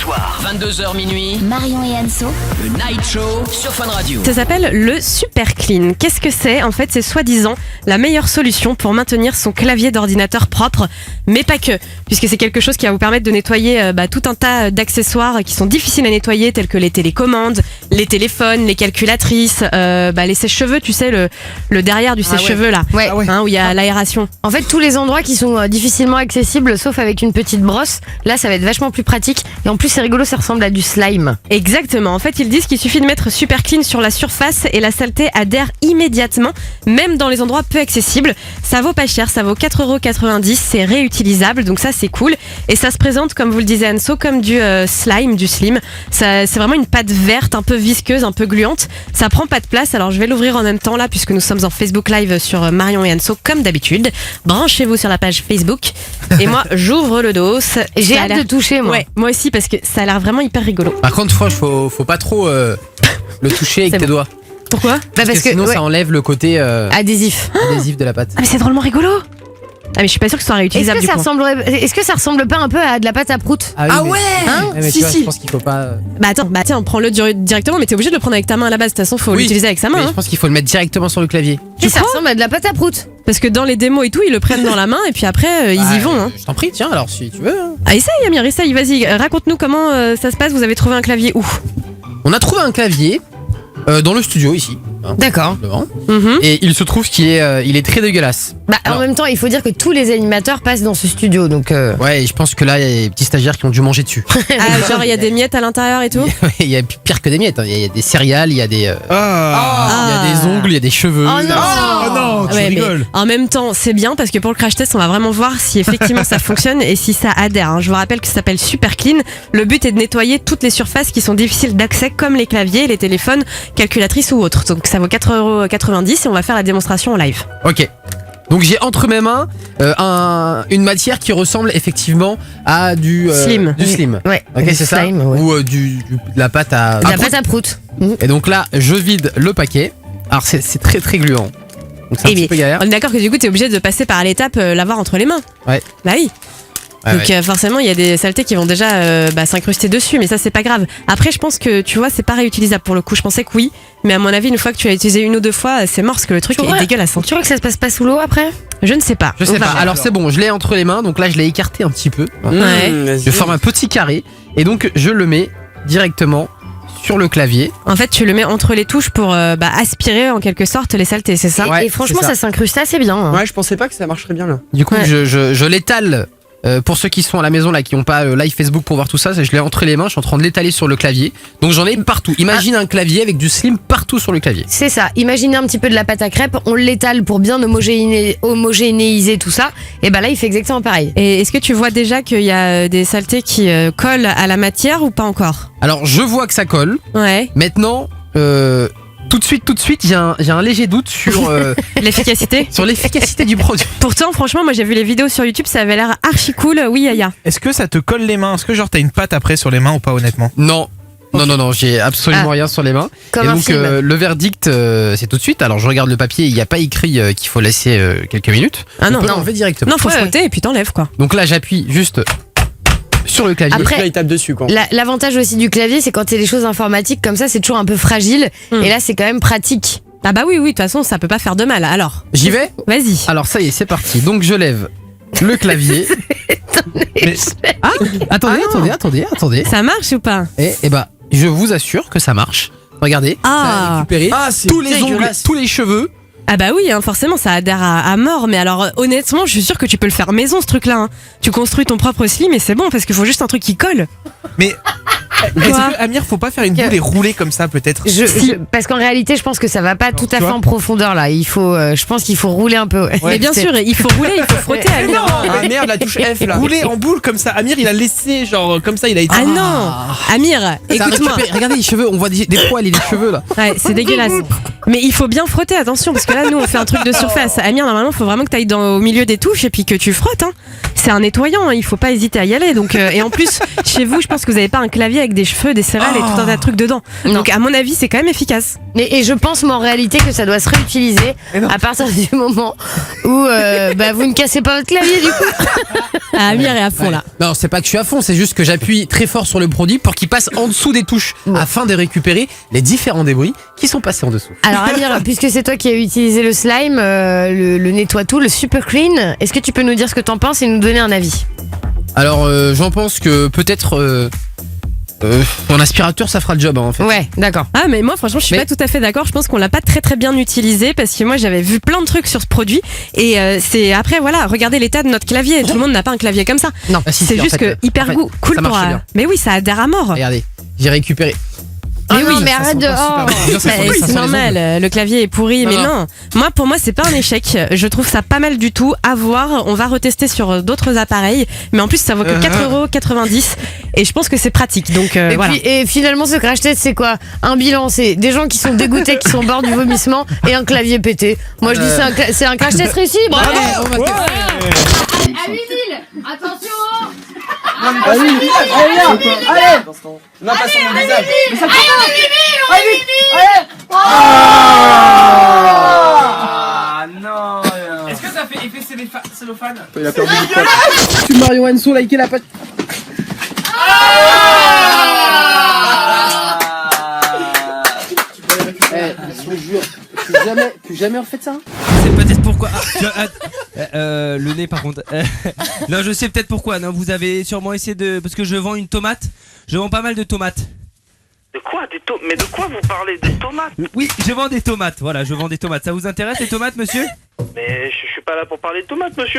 soir, 22h minuit, Marion et Anso, le Night Show sur Fun Radio. Ça s'appelle le Super Clean. Qu'est-ce que c'est ? En fait, c'est soi-disant la meilleure solution pour maintenir son clavier d'ordinateur propre, mais pas que, puisque c'est quelque chose qui va vous permettre de nettoyer tout un tas d'accessoires qui sont difficiles à nettoyer, tels que les télécommandes, les téléphones, les calculatrices, les sèche-cheveux, tu sais, le derrière du sèche-cheveux là, Ouais. où il y a l'aération. En fait, tous les endroits qui sont difficilement accessibles, sauf avec une petite brosse, là, ça va être vachement plus pratique. Et en plus, c'est rigolo, ça ressemble à du slime. Exactement. En fait, ils disent qu'il suffit de mettre Super Clean sur la surface et la saleté adhère immédiatement, même dans les endroits peu accessibles. Ça vaut pas cher, ça vaut 4,90€, c'est réutilisable, donc ça c'est cool. Et ça se présente, comme vous le disiez Anso, comme du slime, du slim. C'est vraiment une pâte verte, un peu visqueuse, un peu gluante. Ça prend pas de place, alors je vais l'ouvrir en même temps là, puisque nous sommes en Facebook Live sur Marion et Anso, comme d'habitude. Branchez-vous sur la page Facebook. Et moi, j'ouvre le dos. J'ai hâte de toucher, moi. Ouais, moi aussi, parce que ça a l'air vraiment hyper rigolo. Par contre, faut pas trop le toucher avec C'est tes bon. doigts. Pourquoi ? Parce que sinon, ça enlève le côté Adhésif. adhésif de la pâte. Ah mais c'est drôlement rigolo. Ah mais je suis pas sûre que ce soit réutilisable du coup. Est-ce que ça ressemble pas un peu à de la pâte à prout? Ah ouais Hein mais Si, tu vois, si. je pense qu'il faut pas. Bah attends, tiens, prends-le directement, mais t'es obligé de le prendre avec ta main à la base. De toute façon, faut l'utiliser avec sa main. Mais Hein. je pense qu'il faut le mettre directement sur le clavier. Et ça ressemble à de la pâte à prout. Parce que dans les démos et tout, ils le prennent dans la main et puis après, ils y vont. Hein. Je t'en prie, tiens, alors si tu veux. Hein. Ah, essaye Amir, essaye, vas-y. Raconte-nous comment ça se passe. Vous avez trouvé un clavier où ? On a trouvé un clavier dans le studio ici. Hein, D'accord. devant. Mhm. Et il se trouve qu'il est, il est très dégueulasse. Bah, en Alors. même temps, il faut dire que tous les animateurs passent dans ce studio, donc. Ouais, et je pense que là, il y a des petits stagiaires qui ont dû manger dessus. Ah, genre il y a des miettes à l'intérieur et tout. Il y a pire que des miettes. Hein. Il y a des céréales, il y a des, il y Ah. a des ongles, il y a des cheveux. Oh non Oh non, tu Ouais, mais rigoles. en même temps, c'est bien parce que pour le crash test, on va vraiment voir si effectivement ça fonctionne et si ça adhère. Hein. Je vous rappelle que ça s'appelle Super Clean. Le but est de nettoyer toutes les surfaces qui sont difficiles d'accès, comme les claviers, les téléphones, calculatrices ou autres. Donc ça vaut 4,90€ et on va faire la démonstration en live. Ok. Donc j'ai entre mes mains une matière qui ressemble effectivement à du Slim. Du slim. Ouais. Ok, du c'est ça. slime, ouais. Ou de la pâte à. De la pâte à prout. Et donc là, je vide le paquet. Alors c'est très très gluant. Donc c'est un Eh petit mais peu galère. on est d'accord que du coup, t'es obligé de passer par l'étape l'avoir entre les mains. Ouais. Bah oui. Ouais, Donc forcément, il y a des saletés qui vont déjà s'incruster dessus, mais ça c'est pas grave. Après, je pense que tu vois, c'est pas réutilisable pour le coup. Je pensais que oui, mais à mon avis, une fois que tu l'as utilisé une ou deux fois, c'est mort parce que le truc Tu est vois- dégueulasse. Hein. Tu vois que ça se passe pas sous l'eau après? Je ne sais pas. Je sais pas. Alors c'est bon, je l'ai entre les mains. Donc là, je l'ai écarté un petit peu. Ouais. Je forme un petit carré et donc je le mets directement sur le clavier. En fait, tu le mets entre les touches pour aspirer en quelque sorte les saletés, c'est ça ? Ouais, Et franchement, c'est ça s'incruste assez bien. Hein. Ouais, je pensais pas que ça marcherait bien là. Du coup, Ouais. je l'étale. Pour ceux qui sont à la maison là, qui n'ont pas live Facebook pour voir tout ça, je l'ai entre les mains, je suis en train de l'étaler sur le clavier. Donc j'en ai partout. Imagine un clavier avec du slim partout sur le clavier. C'est ça. Imaginez un petit peu de la pâte à crêpes, on l'étale pour bien homogénéiser tout ça. Et bah là, il fait exactement pareil. Et est-ce que tu vois déjà qu'il y a des saletés qui collent à la matière ou pas encore ? Alors je vois que ça colle. Ouais. Maintenant, tout de suite, j'ai un léger doute sur L'efficacité ? sur l'efficacité du produit. Pourtant, franchement, moi j'ai vu les vidéos sur YouTube, ça avait l'air archi cool. Oui, Yaya. Est-ce que ça te colle les mains? Est-ce que genre t'as une pâte après sur les mains ou pas honnêtement? Non. Non, j'ai absolument Ah. rien sur les mains. Comme Et un donc film. le verdict, c'est tout de suite. Alors je regarde le papier, il n'y a pas écrit qu'il faut laisser quelques minutes. Ah non, On peut non. l'enlever directement. Non, faut Ouais. frotter et puis t'enlèves quoi. Donc là, j'appuie juste sur le clavier. Après, il tape dessus quoi. L'avantage aussi du clavier, c'est quand c'est des choses informatiques comme ça, c'est toujours un peu fragile. Et là, c'est quand même pratique. Ah bah oui, de toute façon, ça peut pas faire de mal. Alors, J'y vais. vas-y. Alors ça y est, c'est parti. Donc je lève le clavier. Mais- Attendez. Ça marche ou pas ? Et bah, je vous assure que ça marche. Regardez. Ça a Ah, récupéré c'est tous les ongles, dégueulasse. tous les cheveux. ah bah oui, hein, forcément, ça adhère à mort. Mais alors, honnêtement, je suis sûre que tu peux le faire maison, ce truc-là. Hein. Tu construis ton propre slim et c'est bon, parce qu'il faut juste un truc qui colle. Mais est-ce que Amir, faut pas faire une boule et rouler comme ça peut-être? Parce qu'en réalité, je pense que ça va pas tout à tu fait vois en profondeur là. Il faut, je pense qu'il faut rouler un peu. Mais bien sûr, il faut rouler, il faut frotter. Mais Amir. non! Ah merde, la touche F là. Rouler en boule comme ça. Amir, il a laissé genre comme ça, il a été. Ah non, Amir, Ça a écoute-moi. récupéré- Regardez les cheveux, on voit des poils et des cheveux là. Ouais, c'est dégueulasse. Mais il faut bien frotter, attention, parce que là, nous, on fait un truc de surface. Amir, normalement, il faut vraiment que tu ailles au milieu des touches et puis que tu frottes. Hein. c'est un nettoyant, hein, il faut pas hésiter à y aller. Donc, et en plus, chez vous, je pense que vous avez pas un clavier avec des cheveux, des cérelles et tout un tas de trucs dedans. Non. Donc à mon avis, c'est quand même efficace. Et je pense, moi, en réalité, que ça doit se réutiliser à partir du moment où vous ne cassez pas votre clavier, du coup. Ah, Amir est à fond là. Non, c'est pas que je suis à fond, c'est juste que j'appuie très fort sur le produit pour qu'il passe en dessous des touches afin de récupérer les différents débris qui sont passés en dessous. Alors, Amir, puisque c'est toi qui as utilisé le slime, le nettoie tout, le super clean, est-ce que tu peux nous dire ce que t'en penses et nous donner un avis? Alors, j'en pense que peut-être mon aspirateur ça fera le job, hein, en fait. Ouais, d'accord. Ah, mais moi, franchement, je suis pas tout à fait d'accord. Je pense qu'on l'a pas très très bien utilisé parce que moi, j'avais vu plein de trucs sur ce produit et c'est après, voilà, regardez l'état de notre clavier. Tout le monde n'a pas un clavier comme ça. Non, bah, si, C'est si, juste en fait, que hyper en fait, cool ça pour. marchait bien. Mais oui, ça adhère à mort. Regardez, j'ai récupéré. Ah non, mais arrête de. Oh. C'est normal, le clavier est pourri, mais non. Moi, pour moi, c'est pas un échec. Je trouve ça pas mal du tout. À voir, on va retester sur d'autres appareils, mais en plus, ça vaut que 4,90 € et je pense que c'est pratique. Donc Et, voilà. puis, et finalement, ce crash test, c'est quoi? Un bilan, c'est des gens qui sont dégoûtés, qui sont au bord du vomissement et un clavier pété. Moi, je dis c'est un crash test réussi. Bravo. Est-ce que ça fait effet cellophane? Il a perdu du poids. Tu Mario Hanso, likez la page. Je vous jure, plus jamais refaites ça. C'est peut-être pourquoi. Le nez, par contre. Non, je sais peut-être pourquoi. Non, vous avez sûrement essayé de. Parce que je vends une tomate. Je vends pas mal de tomates. De quoi? Mais de quoi vous parlez? Des tomates? Oui, je vends des tomates. Voilà, je vends des tomates. Ça vous intéresse les tomates, monsieur? Mais je suis pas là pour parler de tomates, monsieur.